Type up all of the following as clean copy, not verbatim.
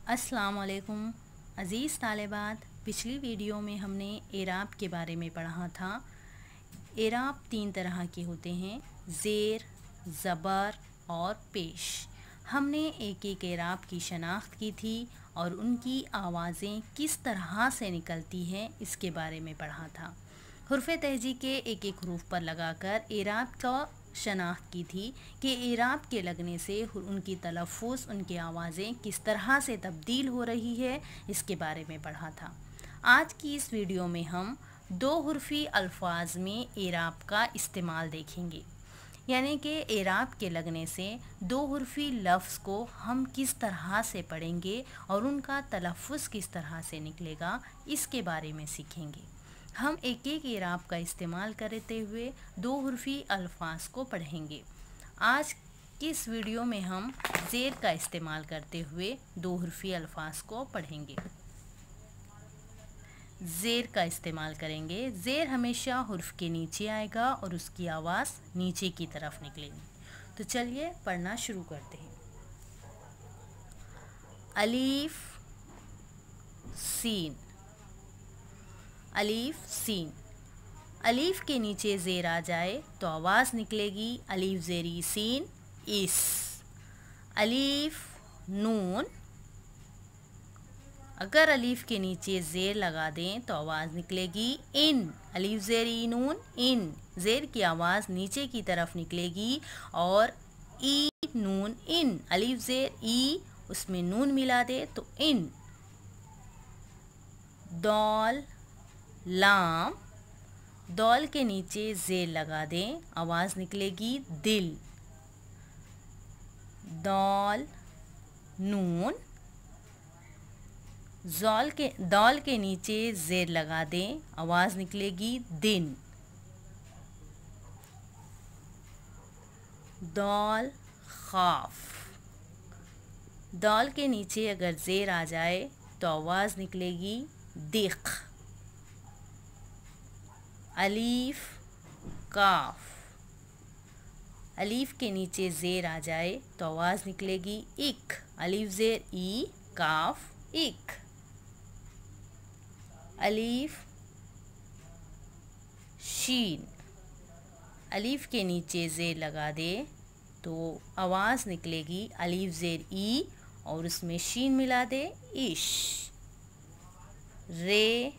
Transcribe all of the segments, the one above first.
अस्सलाम वालेकुम अज़ीज़ तालिबात। पिछली वीडियो में हमने एराब के बारे में पढ़ा था। एराब 3 तरह के होते हैं, ज़ेर, ज़बर और पेश। हमने एक एक एराब की शनाख्त की थी और उनकी आवाज़ें किस तरह से निकलती हैं इसके बारे में पढ़ा था। हुर्फ़े तहजी के एक एक हरूफ पर लगाकर एराब का शनाख्त की थी कि एराब के लगने से उनकी तलफ़्फ़ुज़, उनकी आवाज़ें किस तरह से तब्दील हो रही है इसके बारे में पढ़ा था। आज की इस वीडियो में हम 2 हुर्फ़ी अल्फाज में एराब का इस्तेमाल देखेंगे, यानी कि एराब के लगने से 2 हुर्फ़ी लफ्ज़ को हम किस तरह से पढ़ेंगे और उनका तलफ़्फ़ुज़ किस तरह से निकलेगा इसके बारे में सीखेंगे। हम एक एक एराब का इस्तेमाल करते हुए 2 हुर्फ़ी अल्फाज को पढ़ेंगे। आज की इस वीडियो में हम ज़ेर का इस्तेमाल करते हुए 2 हुर्फ़ी अल्फाज को पढ़ेंगे। ज़ेर का इस्तेमाल करेंगे। ज़ेर हमेशा हुर्फ़ के नीचे आएगा और उसकी आवाज़ नीचे की तरफ निकलेगी। तो चलिए पढ़ना शुरू करते हैं। अलीफ सीन, अलीफ सीन। अलीफ के नीचे ज़ेर आ जाए तो आवाज़ निकलेगी अलीफ ज़ेरी सीन इस। अलीफ नून, अगर अलीफ के नीचे ज़ेर लगा दें तो आवाज़ निकलेगी इन। अलीफ ज़ेरी नून इन। ज़ेर की आवाज़ नीचे की तरफ निकलेगी और ई नून इन। अलीफ ज़ेर ई, उसमें नून मिला दे तो इन। दौल लाम, दौल के नीचे ज़ेर लगा दें, आवाज़ निकलेगी दिल। दौल नून, दौल के नीचे ज़ेर लगा दें, आवाज़ निकलेगी दिन। दौल खाफ, दौल के नीचे अगर ज़ेर आ जाए तो आवाज़ निकलेगी दिख। अलीफ काफ, अलीफ के नीचे ज़ेर आ जाए तो आवाज़ निकलेगी इक। अलीफ ज़ेर ई, काफ इक। अलीफ शीन, अलीफ के नीचे ज़ेर लगा दे तो आवाज़ निकलेगी अलीफ ज़ेर ई और उसमें शीन मिला दे इश। रे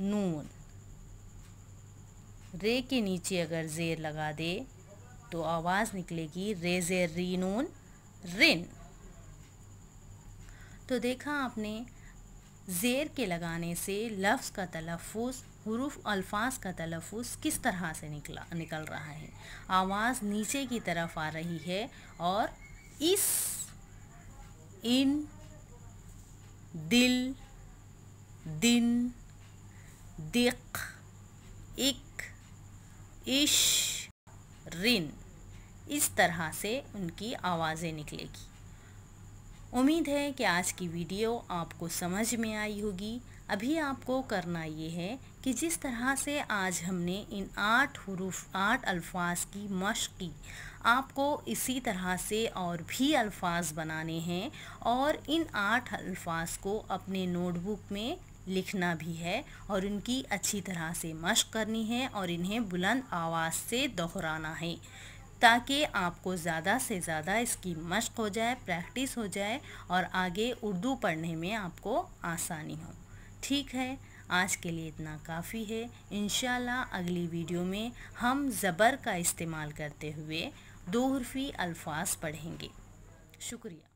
नून, रे के नीचे अगर ज़ेर लगा दे तो आवाज़ निकलेगी रे ज़ेर री नून रिन। तो देखा आपने, ज़ेर के लगाने से लफ्ज़ का तलफ़्फ़ुज़, हुरूफ अल्फाज का तलफ़्फ़ुज़ किस तरह से निकल रहा है। आवाज़ नीचे की तरफ आ रही है और इस, इन, दिल, दिन, दिक, इक, इश, रिन, इस तरह से उनकी आवाज़ें निकलेगी। उम्मीद है कि आज की वीडियो आपको समझ में आई होगी। अभी आपको करना ये है कि जिस तरह से आज हमने इन 8 अल्फाज की मश्क की, आपको इसी तरह से और भी अल्फाज बनाने हैं और इन 8 अल्फाज को अपने नोटबुक में लिखना भी है और उनकी अच्छी तरह से मश्क करनी है और इन्हें बुलंद आवाज़ से दोहराना है ताकि आपको ज़्यादा से ज़्यादा इसकी मश्क हो जाए, प्रैक्टिस हो जाए और आगे उर्दू पढ़ने में आपको आसानी हो। ठीक है, आज के लिए इतना काफ़ी है। इंशाल्लाह अगली वीडियो में हम ज़बर का इस्तेमाल करते हुए 2 हुर्फ़ी अल्फाज पढ़ेंगे। शुक्रिया।